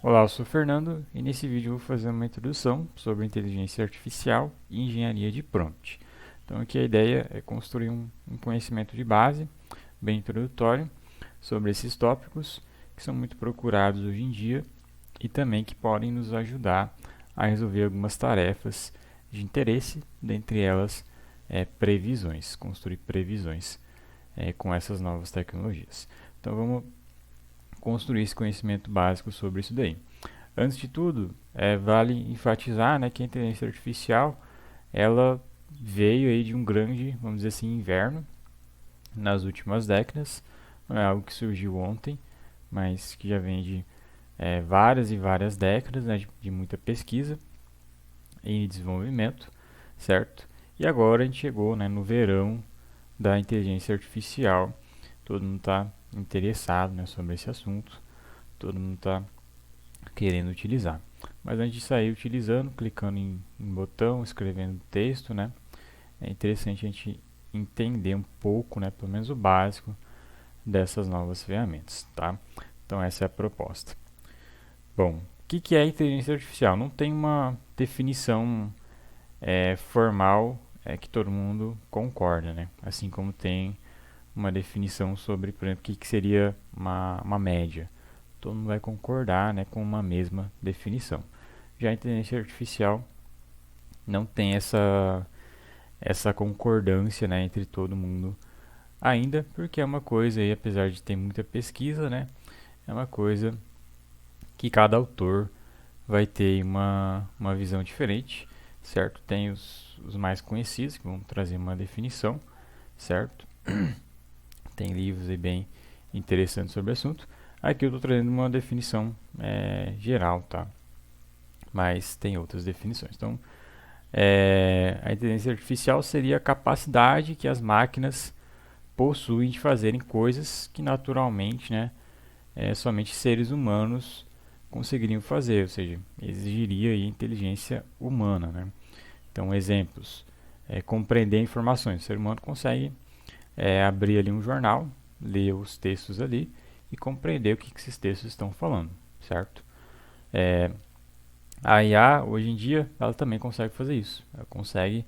Olá, eu sou o Fernando e nesse vídeo eu vou fazer uma introdução sobre inteligência artificial e engenharia de prompt. Então aqui a ideia é construir um conhecimento de base, bem introdutório, sobre esses tópicos que são muito procurados hoje em dia e também que podem nos ajudar a resolver algumas tarefas de interesse, dentre elas previsões, construir previsões com essas novas tecnologias. Então vamos construir esse conhecimento básico sobre isso daí. Antes de tudo, vale enfatizar, né, que a inteligência artificial ela veio aí de um grande, vamos dizer assim, inverno nas últimas décadas. Não é algo que surgiu ontem, mas que já vem de várias e várias décadas, né, de muita pesquisa e desenvolvimento, certo? E agora a gente chegou, né, no verão da inteligência artificial. Todo mundo está interessado, né, sobre esse assunto. Todo mundo está querendo utilizar. Mas antes de sair utilizando, clicando em botão, escrevendo texto, né? É interessante a gente entender um pouco, né, pelo menos o básico dessas novas ferramentas, tá? Então essa é a proposta. Bom, o que é inteligência artificial? Não tem uma definição formal que todo mundo concorda, né? Assim como tem uma definição sobre, por exemplo, o que seria uma média. Todo mundo vai concordar, né, com uma mesma definição. Já a inteligência artificial não tem essa concordância, né, entre todo mundo ainda, porque é uma coisa aí, apesar de ter muita pesquisa, né, é uma coisa que cada autor vai ter uma visão diferente, certo? Tem os mais conhecidos que vão trazer uma definição, certo? Tem livros aí bem interessantes sobre o assunto. Aqui eu estou trazendo uma definição geral, tá? Mas tem outras definições. Então, a inteligência artificial seria a capacidade que as máquinas possuem de fazerem coisas que naturalmente, né, somente seres humanos conseguiriam fazer, ou seja, exigiria aí inteligência humana, né? Então, exemplos: compreender informações. O ser humano consegue abrir ali um jornal, ler os textos ali e compreender o que esses textos estão falando, certo? É, a IA, hoje em dia, ela também consegue fazer isso. Ela consegue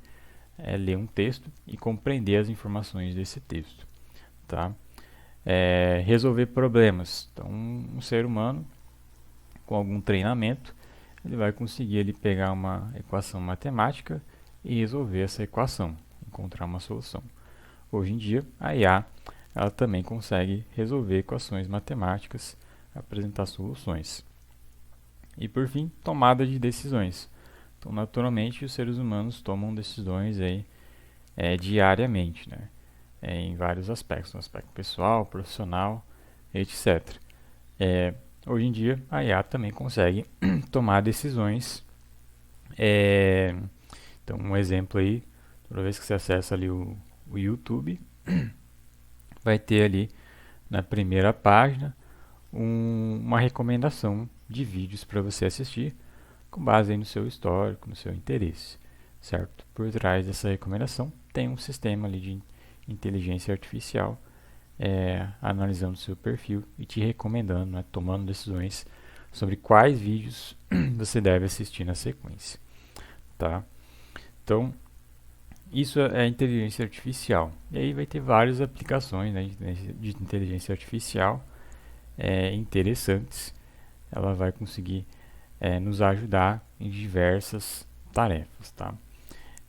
ler um texto e compreender as informações desse texto, tá? Resolver problemas. Então, um ser humano, com algum treinamento, ele vai conseguir ele pegar uma equação matemática e resolver essa equação, encontrar uma solução. Hoje em dia, a IA ela também consegue resolver equações matemáticas, apresentar soluções. E por fim, tomada de decisões. Então, naturalmente, os seres humanos tomam decisões aí, diariamente, né? Em vários aspectos, no aspecto pessoal, profissional, etc. Hoje em dia, a IA também consegue tomar decisões. é, então, um exemplo aí, toda vez que você acessa ali o YouTube, vai ter ali na primeira página uma recomendação de vídeos para você assistir com base aí no seu histórico, no seu interesse, certo? Por trás dessa recomendação tem um sistema ali de inteligência artificial analisando o seu perfil e te recomendando, né, tomando decisões sobre quais vídeos você deve assistir na sequência, tá? Então, isso é inteligência artificial. E aí vai ter várias aplicações, né, de inteligência artificial interessantes. Ela vai conseguir nos ajudar em diversas tarefas, tá?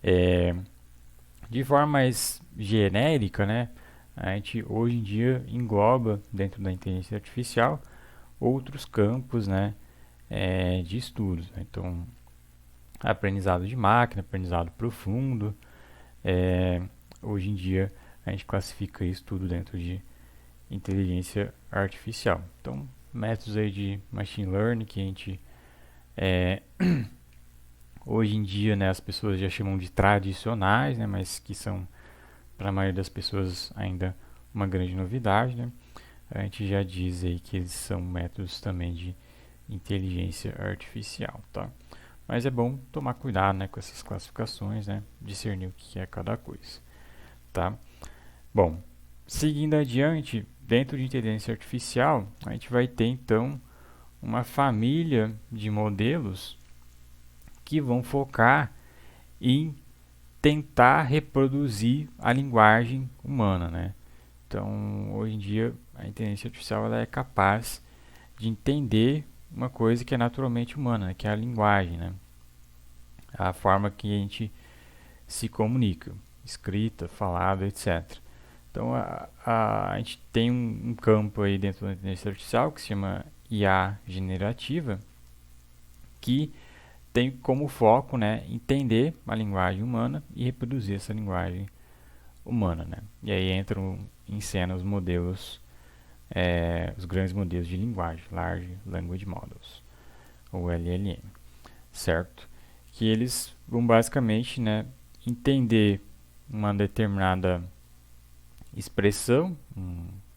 É, de forma mais genérica, né, a gente hoje em dia engloba dentro da inteligência artificial outros campos, né, de estudos, né? Então, aprendizado de máquina, aprendizado profundo. É, hoje em dia a gente classifica isso tudo dentro de inteligência artificial. Então, métodos aí de machine learning que a gente hoje em dia, né, as pessoas já chamam de tradicionais, né, mas que são para a maioria das pessoas ainda uma grande novidade, né? A gente já diz aí que eles são métodos também de inteligência artificial, tá? Mas é bom tomar cuidado, né, com essas classificações, né, discernir o que é cada coisa, tá? Bom, seguindo adiante, dentro de inteligência artificial, a gente vai ter então uma família de modelos que vão focar em tentar reproduzir a linguagem humana, né? Então, hoje em dia, a inteligência artificial ela é capaz de entender uma coisa que é naturalmente humana, né? Que é a linguagem, né? A forma que a gente se comunica, escrita, falada, etc. Então, a gente tem um campo aí dentro da inteligência artificial que se chama IA generativa, que tem como foco, né, entender a linguagem humana e reproduzir essa linguagem humana, né? E aí entram em cena os modelos, os grandes modelos de linguagem, Large Language Models, ou LLM, certo? Que eles vão basicamente, né, entender uma determinada expressão,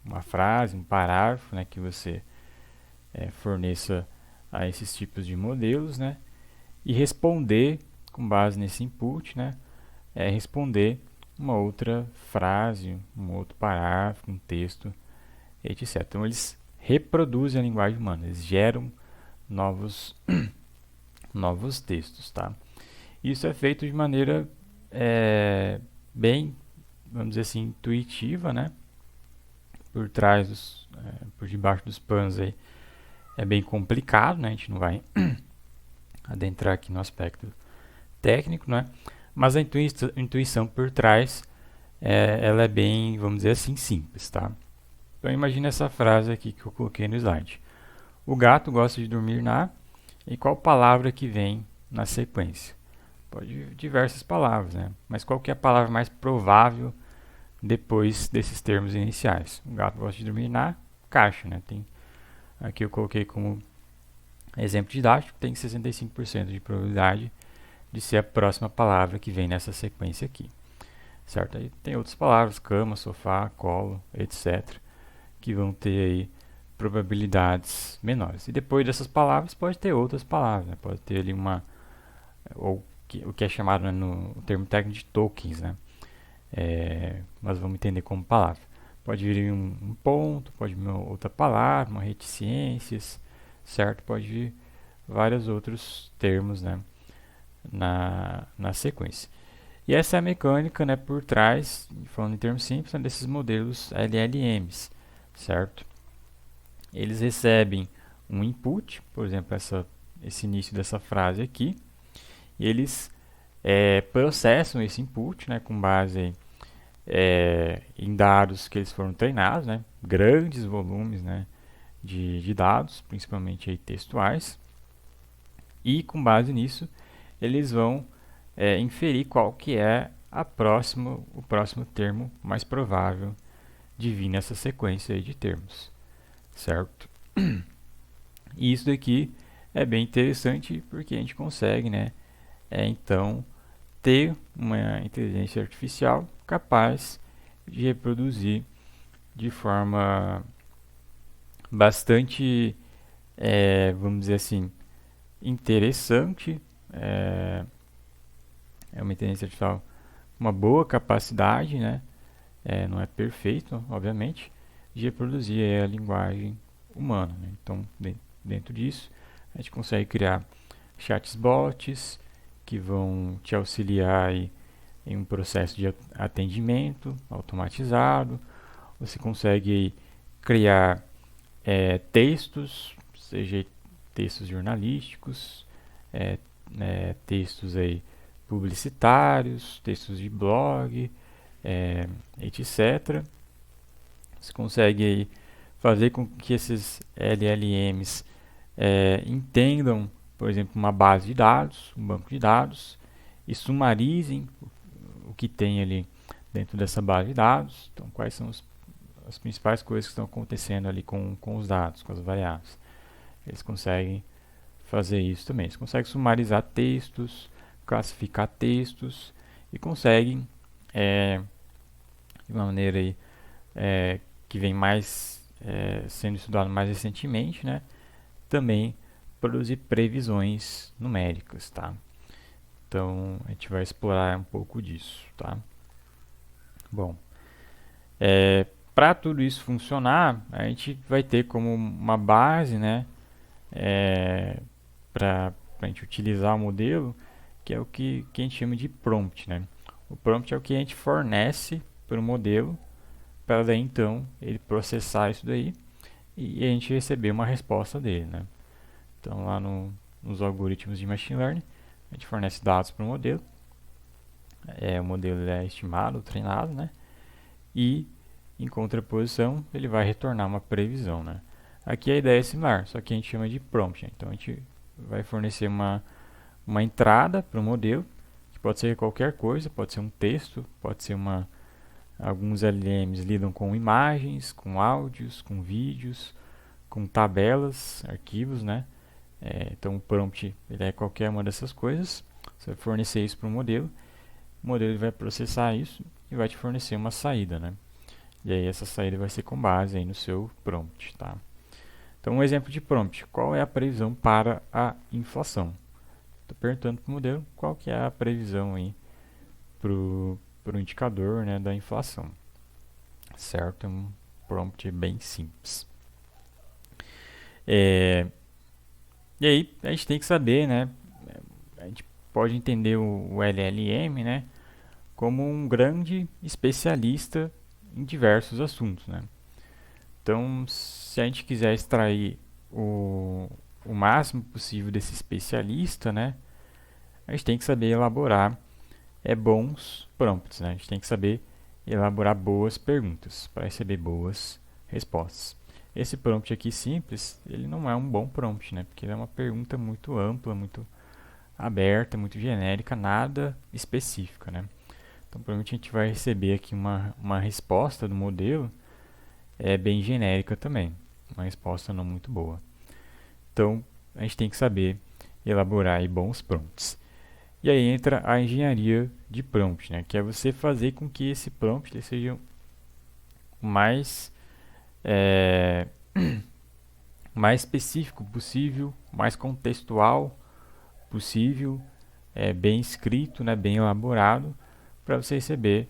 uma frase, um parágrafo, né, que você forneça a esses tipos de modelos, né, e responder com base nesse input, né, responder uma outra frase, um outro parágrafo, um texto, etc. Então eles reproduzem a linguagem humana, eles geram novos novos textos, tá? Isso é feito de maneira bem, vamos dizer assim, intuitiva, né? Por trás por debaixo dos panos aí é bem complicado, né? A gente não vai adentrar aqui no aspecto técnico, né? Mas a intuição por trás ela é bem, vamos dizer assim, simples, tá? Então imagine essa frase aqui que eu coloquei no slide. O gato gosta de dormir na... E qual palavra que vem na sequência? Pode vir diversas palavras, né? Mas qual que é a palavra mais provável depois desses termos iniciais? O gato gosta de dormir na caixa, né? Aqui eu coloquei como exemplo didático, tem 65% de probabilidade de ser a próxima palavra que vem nessa sequência aqui, certo? Aí tem outras palavras, cama, sofá, colo, etc., que vão ter aí probabilidades menores. E depois dessas palavras pode ter outras palavras, né? Pode ter ali o que é chamado, né, no termo técnico de tokens, né? Nós vamos entender como palavra. Pode vir um ponto, pode vir uma outra palavra, uma reticências, certo? Pode vir vários outros termos, né, na sequência. E essa é a mecânica, né, por trás, falando em termos simples, né, desses modelos LLMs, certo? Eles recebem um input, por exemplo, esse início dessa frase aqui, e eles processam esse input, né, com base em dados que eles foram treinados, né, grandes volumes, né, de dados, principalmente aí textuais, e com base nisso eles vão inferir qual que é o próximo termo mais provável de vir nessa sequência aí de termos, certo? E isso daqui é bem interessante porque a gente consegue, né, então ter uma inteligência artificial capaz de reproduzir de forma bastante, vamos dizer assim, interessante. É uma inteligência artificial com uma boa capacidade, né? Não é perfeito, obviamente, de reproduzir a linguagem humana, né? Então, dentro disso, a gente consegue criar chatbots que vão te auxiliar aí em um processo de atendimento automatizado. Você consegue criar textos, seja textos jornalísticos, textos aí publicitários, textos de blog, etc. Você consegue aí fazer com que esses LLMs entendam, por exemplo, uma base de dados, um banco de dados, e sumarizem o que tem ali dentro dessa base de dados. Então, quais são as principais coisas que estão acontecendo ali com os dados, com as variáveis. Eles conseguem fazer isso também. Eles conseguem sumarizar textos, classificar textos e conseguem, de uma maneira aí, que vem mais sendo estudado mais recentemente, né, também produzir previsões numéricas, tá? Então a gente vai explorar um pouco disso, tá? Bom, para tudo isso funcionar, a gente vai ter como uma base, né, para a gente utilizar o modelo, que é o que a gente chama de prompt, né? O prompt é o que a gente fornece para o modelo, para daí então ele processar isso daí e a gente receber uma resposta dele, né? Então lá nos algoritmos de machine learning, a gente fornece dados para o modelo, o modelo é estimado, treinado, né? E em contraposição ele vai retornar uma previsão, né? Aqui a ideia é similar, só que a gente chama de prompt, né? Então a gente vai fornecer uma entrada para o modelo, que pode ser qualquer coisa, pode ser um texto, pode ser alguns LLMs lidam com imagens, com áudios, com vídeos, com tabelas, arquivos, né? Então o prompt ele é qualquer uma dessas coisas. Você vai fornecer isso para o modelo vai processar isso e vai te fornecer uma saída, né? E aí essa saída vai ser com base aí no seu prompt, tá? Então um exemplo de prompt, qual é a previsão para a inflação? Estou perguntando para o modelo qual que é a previsão aí para o indicador, né, da inflação, certo? É um prompt bem simples. E aí a gente tem que saber, né? A gente pode entender o LLM, né, como um grande especialista em diversos assuntos, né? Então, se a gente quiser extrair o máximo possível desse especialista, né, a gente tem que saber elaborar bons prompts, né? A gente tem que saber elaborar boas perguntas para receber boas respostas. Esse prompt aqui simples, ele não é um bom prompt, né? Porque ele é uma pergunta muito ampla, muito aberta, muito genérica, nada específica, né? Então, provavelmente a gente vai receber aqui uma resposta do modelo bem genérica também, uma resposta não muito boa. Então, a gente tem que saber elaborar aí bons prompts. E aí entra a engenharia de prompt, né? Que é você fazer com que esse prompt seja o mais mais específico possível, mais contextual possível, bem escrito, né? Bem elaborado, para você receber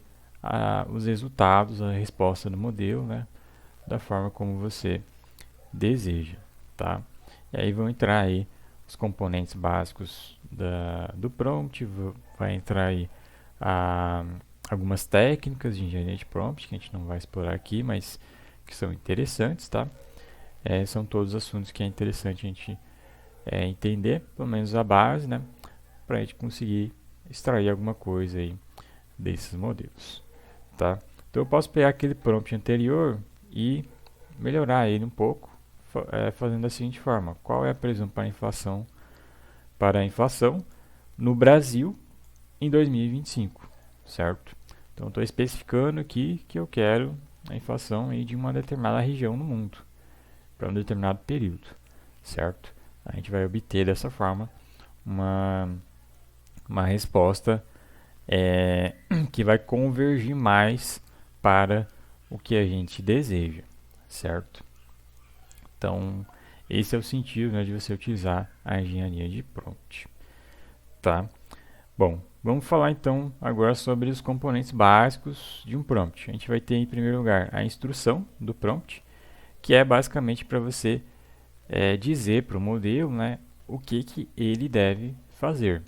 os resultados, a resposta do modelo, né? Da forma como você deseja, tá? E aí vão entrar aí os componentes básicos do prompt, vai entrar aí algumas técnicas de engenharia de prompt que a gente não vai explorar aqui, mas que são interessantes, tá? São todos assuntos que é interessante a gente entender, pelo menos a base, né? Para a gente conseguir extrair alguma coisa aí desses modelos, tá? Então eu posso pegar aquele prompt anterior e melhorar ele um pouco, fazendo da seguinte forma: qual é a previsão para a inflação no Brasil em 2025, certo? Então estou especificando aqui que eu quero a inflação aí de uma determinada região no mundo para um determinado período, certo? A gente vai obter dessa forma uma resposta que vai convergir mais para o que a gente deseja, certo? Então, esse é o sentido, né, de você utilizar a engenharia de prompt, tá? Bom, vamos falar então agora sobre os componentes básicos de um prompt. A gente vai ter em primeiro lugar a instrução do prompt, que é basicamente para você dizer para o modelo, né, o que ele deve fazer,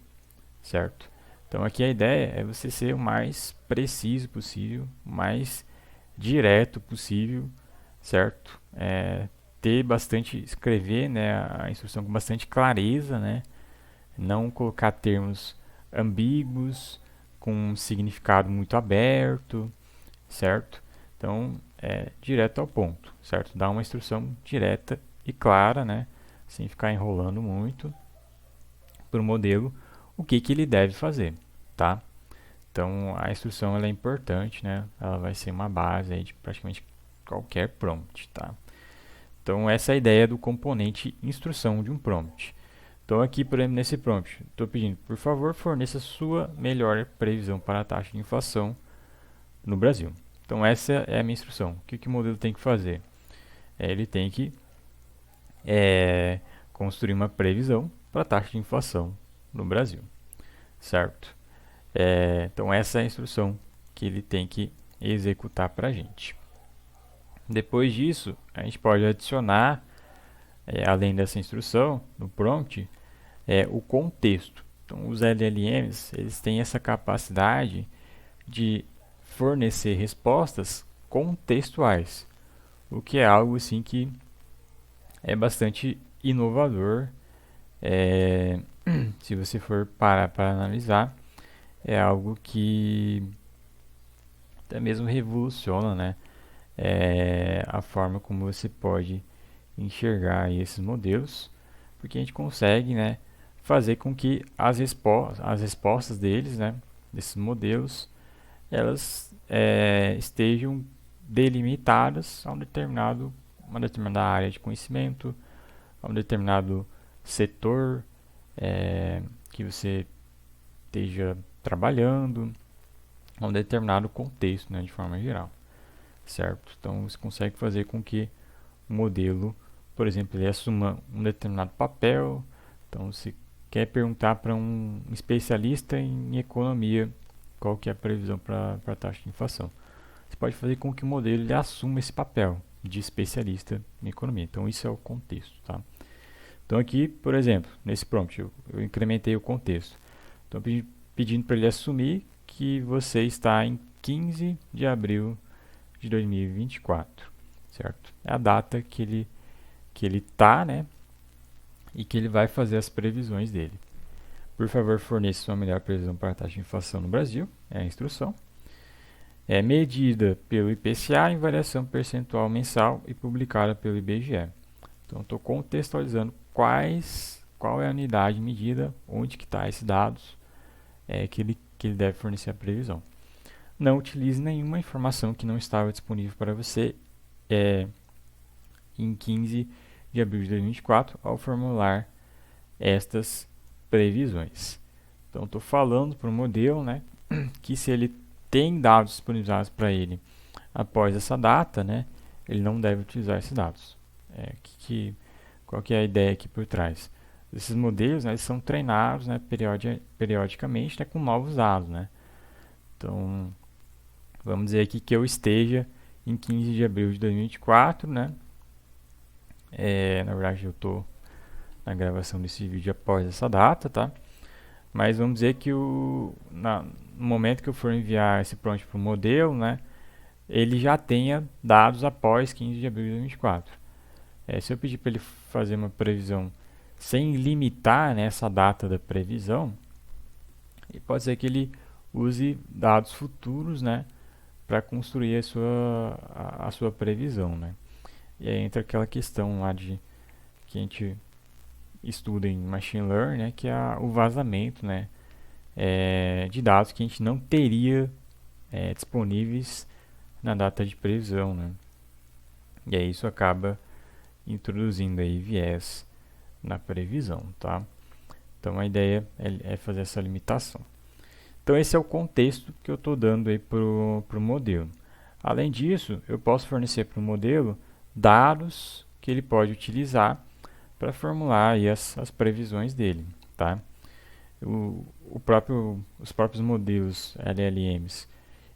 certo? Então aqui a ideia é você ser o mais preciso possível, o mais direto possível, certo? Ter bastante, escrever, né, a instrução com bastante clareza, né? Não colocar termos ambíguos, com um significado muito aberto, certo? Então, direto ao ponto, certo? Dá uma instrução direta e clara, né? Sem ficar enrolando muito para o modelo o que ele deve fazer, tá? Então, a instrução ela é importante, né? Ela vai ser uma base aí de praticamente qualquer prompt, tá? Então, essa é a ideia do componente instrução de um prompt. Então, aqui, por exemplo, nesse prompt, estou pedindo, por favor, forneça sua melhor previsão para a taxa de inflação no Brasil. Então, essa é a minha instrução. O que o modelo tem que fazer? Ele tem que construir uma previsão para a taxa de inflação no Brasil, certo? Então, essa é a instrução que ele tem que executar para a gente. Depois disso, a gente pode adicionar além dessa instrução, no prompt, é o contexto. Então, os LLMs, eles têm essa capacidade de fornecer respostas contextuais, o que é algo assim que é bastante inovador. É, se você for parar para analisar, é algo que até mesmo revoluciona, né, a forma como você pode enxergar aí esses modelos, porque a gente consegue, né, fazer com que as respostas deles, né, desses modelos, elas estejam delimitadas a uma determinada área de conhecimento, a um determinado setor que você esteja trabalhando, a um determinado contexto, né, de forma geral, certo? Então você consegue fazer com que o modelo, por exemplo, ele assuma um determinado papel. Então você quer perguntar para um especialista em economia qual que é a previsão para a taxa de inflação. Você pode fazer com que o modelo ele assuma esse papel de especialista em economia. Então isso é o contexto, tá? Então aqui, por exemplo, nesse prompt eu incrementei o contexto. Então pedindo para ele assumir que você está em 15 de abril de 2024, certo? É a data que ele está, né? E que ele vai fazer as previsões dele. Por favor, forneça uma melhor previsão para a taxa de inflação no Brasil, é a instrução. É medida pelo IPCA em variação percentual mensal e publicada pelo IBGE. Então, estou contextualizando qual é a unidade medida, onde que está esses dados que ele deve fornecer a previsão. Não utilize nenhuma informação que não estava disponível para você em 15 de abril de 2024 ao formular estas previsões. Então, estou falando para o modelo, né, que se ele tem dados disponibilizados para ele após essa data, né, ele não deve utilizar esses dados. Qual que é a ideia aqui por trás? Esses modelos, né, eles são treinados, né, periodicamente, né, com novos dados, né? Então, vamos dizer aqui que eu esteja em 15 de abril de 2024, né? Na verdade, eu estou na gravação desse vídeo após essa data, tá? Mas vamos dizer que no momento que eu for enviar esse prompt para o modelo, né, ele já tenha dados após 15 de abril de 2024. Se eu pedir para ele fazer uma previsão sem limitar, né, essa data da previsão, pode ser que ele use dados futuros, né, para construir a sua previsão, né? E aí entra aquela questão lá que a gente estuda em Machine Learning, né, que é o vazamento, né, de dados que a gente não teria disponíveis na data de previsão, né? E aí isso acaba introduzindo aí viés na previsão, tá? Então a ideia é fazer essa limitação. Então esse é o contexto que eu estou dando aí para o modelo. Além disso, eu posso fornecer para o modelo dados que ele pode utilizar para formular aí as previsões dele, tá? Os próprios modelos LLMs,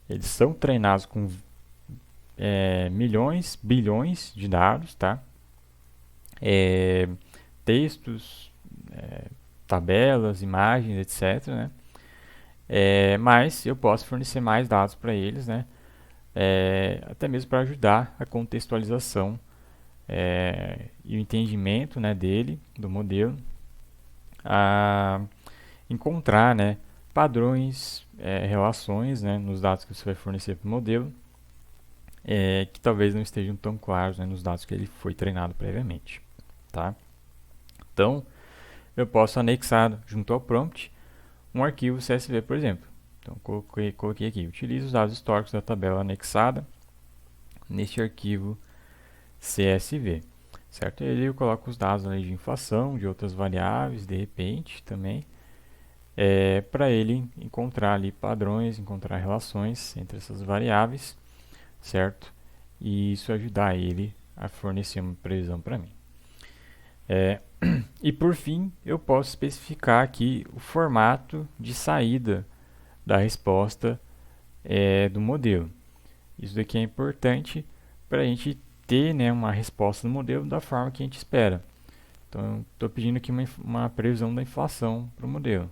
eles são treinados com milhões, bilhões de dados, tá? Textos, tabelas, imagens, etc., né? Mas eu posso fornecer mais dados para eles, né? Até mesmo para ajudar a contextualização e o entendimento, né, do modelo, a encontrar, né, padrões, relações, né, nos dados que você vai fornecer para o modelo, que talvez não estejam tão claros, né, nos dados que ele foi treinado previamente, tá? Então, eu posso anexar junto ao prompt um arquivo CSV, por exemplo. Então, coloquei aqui, utilize os dados históricos da tabela anexada neste arquivo CSV, certo? E eu coloco os dados ali de inflação, de outras variáveis, de repente, também, para ele encontrar ali padrões, encontrar relações entre essas variáveis, certo? E isso ajudar ele a fornecer uma previsão para mim. E por fim, eu posso especificar aqui o formato de saída da resposta do modelo. Isso daqui é importante para a gente ter, né, uma resposta do modelo da forma que a gente espera. Então, estou pedindo aqui uma previsão da inflação para o modelo.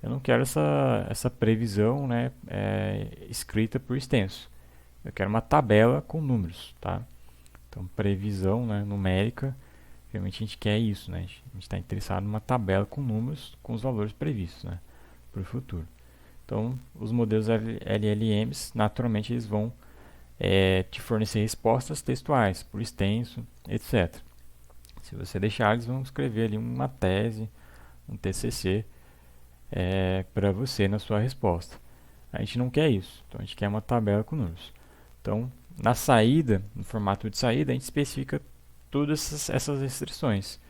Eu não quero essa previsão, né, escrita por extenso. Eu quero uma tabela com números, tá? Então, previsão, né, numérica, realmente a gente quer isso, né? A gente está interessado numa tabela com números, com os valores previstos, né, para o futuro. Então, os modelos LLMs, naturalmente, eles vão te fornecer respostas textuais, por extenso, etc. Se você deixar, eles vão escrever ali uma tese, um TCC, para você na sua resposta. A gente não quer isso, então a gente quer uma tabela com números. Então, na saída, no formato de saída, a gente especifica todas essas restrições.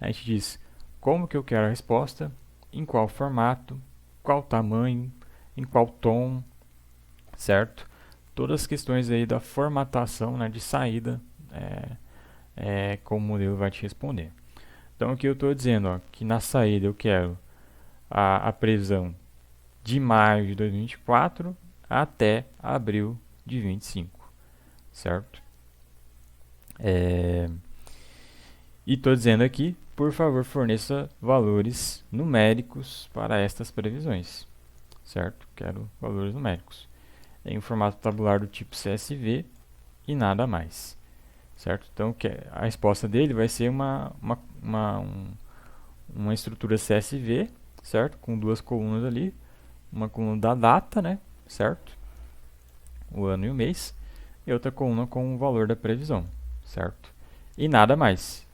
A gente diz como que eu quero a resposta, em qual formato, qual tamanho, em qual tom, certo? Todas as questões aí da formatação, né, de saída, como o modelo vai te responder. Então aqui eu estou dizendo, ó, que na saída eu quero a previsão de maio de 2024 até abril de 25, certo? E estou dizendo aqui, por favor, forneça valores numéricos para estas previsões, certo? Quero valores numéricos em um formato tabular do tipo CSV e nada mais, certo? Então a resposta dele vai ser uma estrutura CSV, certo? Com duas colunas ali, uma coluna da data, né? Certo? O ano e o mês, e outra coluna com o valor da previsão, certo? E nada mais.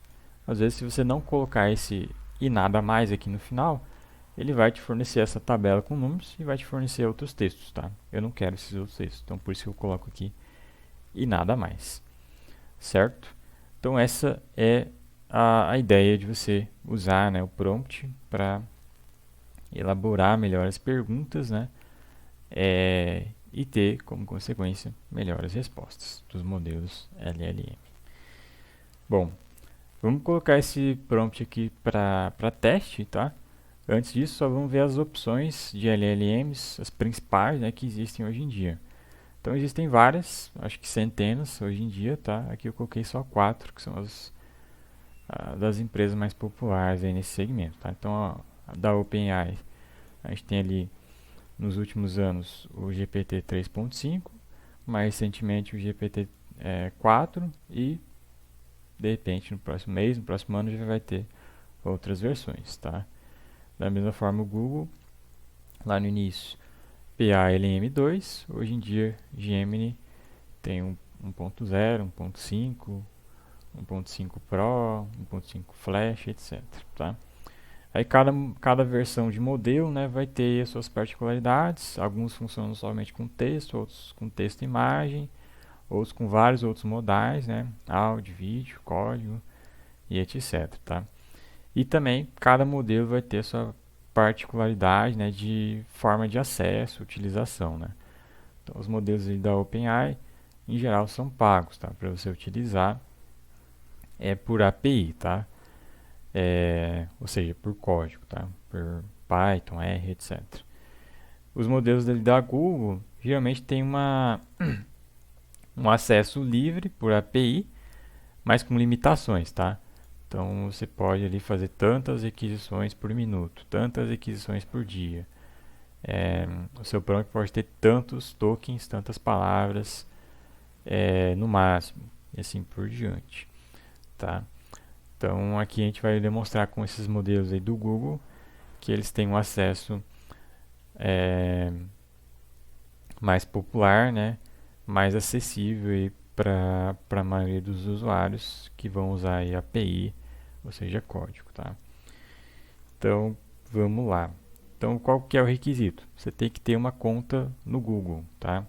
Às vezes, se você não colocar esse e nada mais aqui no final, ele vai te fornecer essa tabela com números e vai te fornecer outros textos, tá? Eu não quero esses outros textos, então por isso que eu coloco aqui e nada mais, certo? Então essa é a ideia de você usar, né, o prompt para elaborar melhor as perguntas, né, e ter como consequência melhores respostas dos modelos LLM. Bom, vamos colocar esse prompt aqui para teste, tá? Antes disso, só vamos ver as opções de LLMs, as principais, né, que existem hoje em dia. Então existem várias, acho que centenas hoje em dia, tá? Aqui eu coloquei só 4, que são as das empresas mais populares aí nesse segmento, tá? Então a da OpenAI, a gente tem ali nos últimos anos o GPT 3.5, mais recentemente o GPT 4 e de repente no próximo mês, no próximo ano já vai ter outras versões, tá? Da mesma forma o Google, lá no início, PaLM2, hoje em dia Gemini tem 1.0, 1.5, 1.5 Pro, 1.5 Flash, etc, tá? Aí cada versão de modelo, né, vai ter as suas particularidades. Alguns funcionam somente com texto, outros com texto e imagem, outros com vários outros modais, né, áudio, vídeo, código e etc, tá? E também cada modelo vai ter sua particularidade, né, de forma de acesso, utilização, né? Então os modelos da OpenAI em geral são pagos, tá, para você utilizar por API, tá? Ou seja, por código, tá? Por Python, R, etc. Os modelos da Google geralmente têm um acesso livre por API, mas com limitações, tá? Então você pode ali fazer tantas requisições por minuto, tantas requisições por dia. O seu prompt pode ter tantos tokens, tantas palavras no máximo, e assim por diante, tá? Então aqui a gente vai demonstrar com esses modelos aí do Google que eles têm um acesso mais popular, né, mais acessível para a maioria dos usuários que vão usar aí API, ou seja, código, tá? Então vamos lá. Então qual que é o requisito? Você tem que ter uma conta no Google, tá?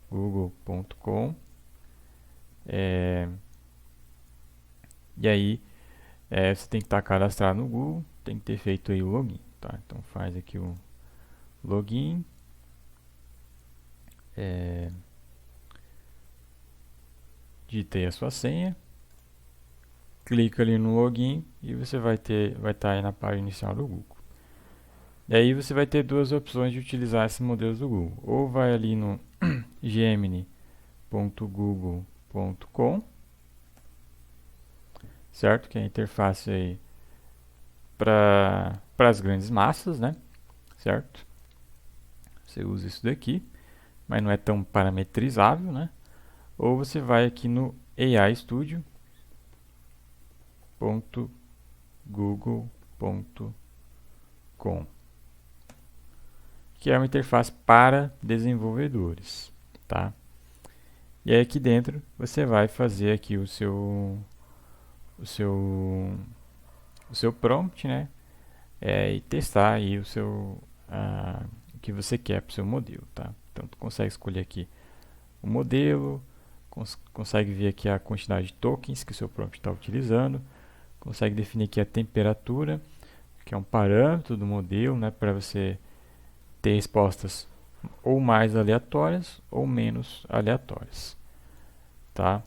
google.com e aí você tem que estar cadastrado no Google, tem que ter feito aí o login, tá? Então faz aqui o login, digita aí a sua senha, clica ali no login e você vai estar aí na página inicial do Google. E aí você vai ter duas opções de utilizar esses modelos do Google. Ou vai ali no gemini.google.com certo? Que é a interface aí para as grandes massas, né? Certo? Você usa isso daqui, mas não é tão parametrizável, né? Ou você vai aqui no aistudio.google.com, que é uma interface para desenvolvedores, tá? E aí aqui dentro você vai fazer aqui o seu o seu prompt, né? E testar aí o que você quer para o seu modelo, tá? Então tu consegue escolher aqui o modelo, consegue ver aqui a quantidade de tokens que o seu prompt está utilizando, consegue definir aqui a temperatura, que é um parâmetro do modelo, né, para você ter respostas ou mais aleatórias ou menos aleatórias, tá?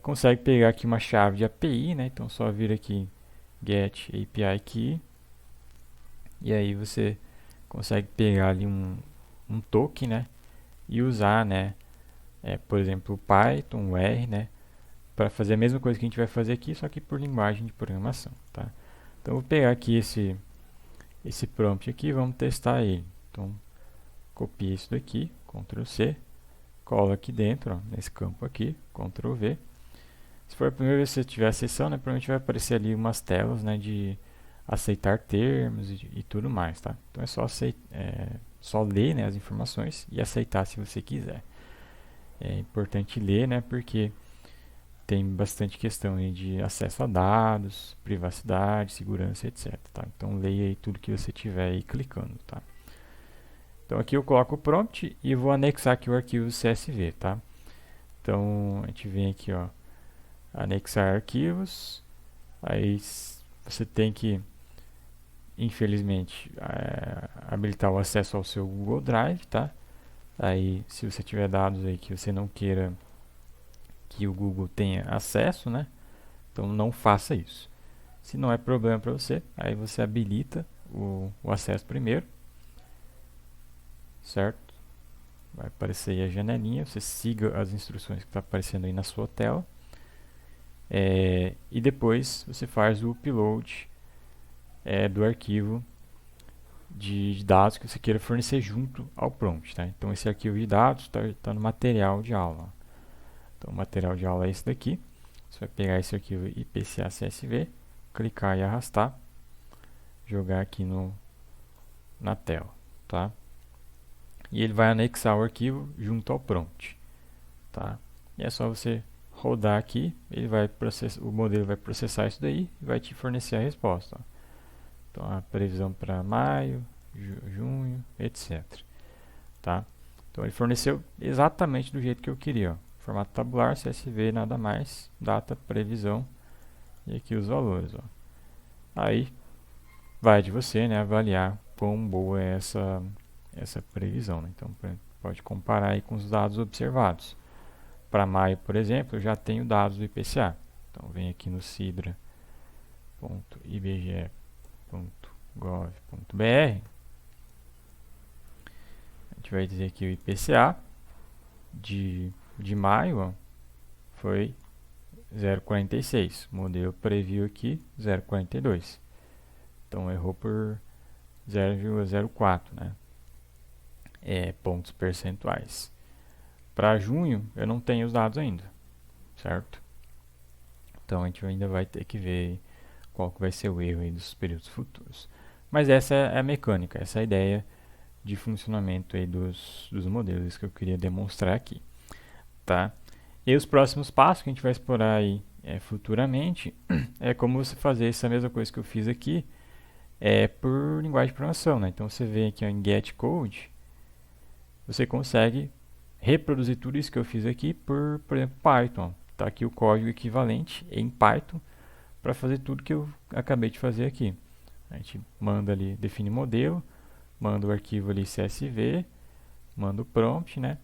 Consegue pegar aqui uma chave de API, né? Então só vir aqui get API key e aí você consegue pegar ali um token, né? E usar, né? Por exemplo, o Python, o R, né? Para fazer a mesma coisa que a gente vai fazer aqui, só que por linguagem de programação, tá? Então, eu vou pegar aqui esse prompt aqui e vamos testar ele. Então, copia isso daqui, Ctrl C, cola aqui dentro, ó, nesse campo aqui, Ctrl V. Se for a primeira vez que você tiver acessando, né, provavelmente vai aparecer ali umas telas, né, de aceitar termos e tudo mais, tá? Então é só ler, né, as informações e aceitar se você quiser. É importante ler, né, porque tem bastante questão aí de acesso a dados, privacidade, segurança, etc. Tá? Então leia aí tudo que você tiver aí clicando, tá? Então aqui eu coloco o prompt e vou anexar aqui o arquivo CSV, tá? Então a gente vem aqui, ó, anexar arquivos. Aí você tem que, infelizmente, habilitar o acesso ao seu Google Drive, tá? Aí se você tiver dados aí que você não queira que o Google tenha acesso, né? Então não faça isso. Se não é problema para você, aí você habilita o acesso primeiro, certo? Vai aparecer aí a janelinha, você siga as instruções que está aparecendo aí na sua tela. E depois você faz o upload do arquivo de dados que você queira fornecer junto ao prompt, tá? Então esse arquivo de dados está no material de aula. Então o material de aula é esse daqui. Você vai pegar esse arquivo IPCA CSV, clicar e arrastar, jogar aqui na tela, tá? E ele vai anexar o arquivo junto ao prompt, tá? E é só você rodar aqui, o modelo vai processar isso daí e vai te fornecer a resposta, ó. Então a previsão para maio, junho, etc, tá? Então ele forneceu exatamente do jeito que eu queria, ó. Formato tabular, CSV, nada mais, data, previsão e aqui os valores, ó. Aí vai de você, né, avaliar quão boa é essa previsão, né? Então pode comparar aí com os dados observados. Para maio, por exemplo, eu já tenho dados do IPCA. Então vem aqui no cidra.ibge.gov.br. A gente vai dizer que o IPCA de maio, ó, foi 0,46. O modelo previu aqui 0,42. Então errou por 0,04, né? Pontos percentuais. Para junho, eu não tenho os dados ainda, certo? Então a gente ainda vai ter que ver qual que vai ser o erro aí dos períodos futuros. Mas essa é a mecânica, essa é a ideia de funcionamento aí dos modelos que eu queria demonstrar aqui, tá? E os próximos passos que a gente vai explorar aí futuramente é como você fazer essa mesma coisa que eu fiz aqui por linguagem de programação, né? Então você vem aqui ó, em Get Code, você consegue reproduzir tudo isso que eu fiz aqui por exemplo, Python. Está aqui o código equivalente em Python para fazer tudo que eu acabei de fazer aqui. A gente manda ali, define modelo, manda o arquivo ali CSV, manda o prompt, né?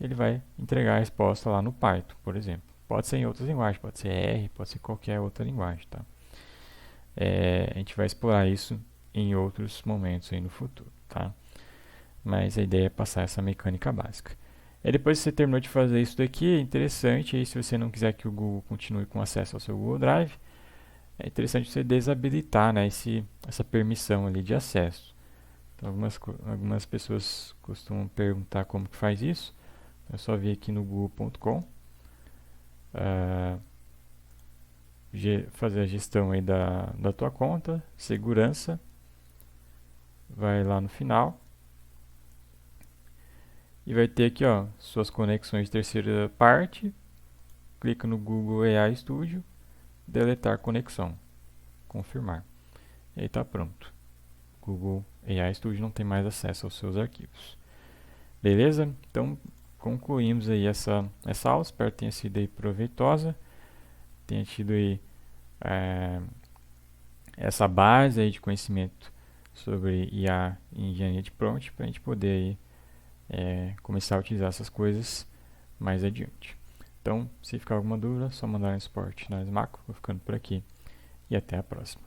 Ele vai entregar a resposta lá no Python, por exemplo. Pode ser em outras linguagens, pode ser R, pode ser qualquer outra linguagem, tá? A gente vai explorar isso em outros momentos aí no futuro, tá? Mas a ideia é passar essa mecânica básica. E depois que você terminou de fazer isso daqui, é interessante, aí se você não quiser que o Google continue com acesso ao seu Google Drive, é interessante você desabilitar, né, essa permissão ali de acesso. Então, algumas pessoas costumam perguntar como que faz isso. É só vir aqui no google.com, fazer a gestão aí da tua conta, segurança, vai lá no final e vai ter aqui, ó, suas conexões de terceira parte, clica no Google AI Studio, deletar conexão, confirmar. E aí está pronto. Google AI Studio não tem mais acesso aos seus arquivos. Beleza? Então, concluímos aí essa aula. Espero que tenha sido aí proveitosa. Tenha tido aí essa base aí de conhecimento sobre IA e engenharia de prompt para a gente poder aí, começar a utilizar essas coisas mais adiante. Então, se ficar alguma dúvida, é só mandar no suporte na Smaco. Vou ficando por aqui e até a próxima.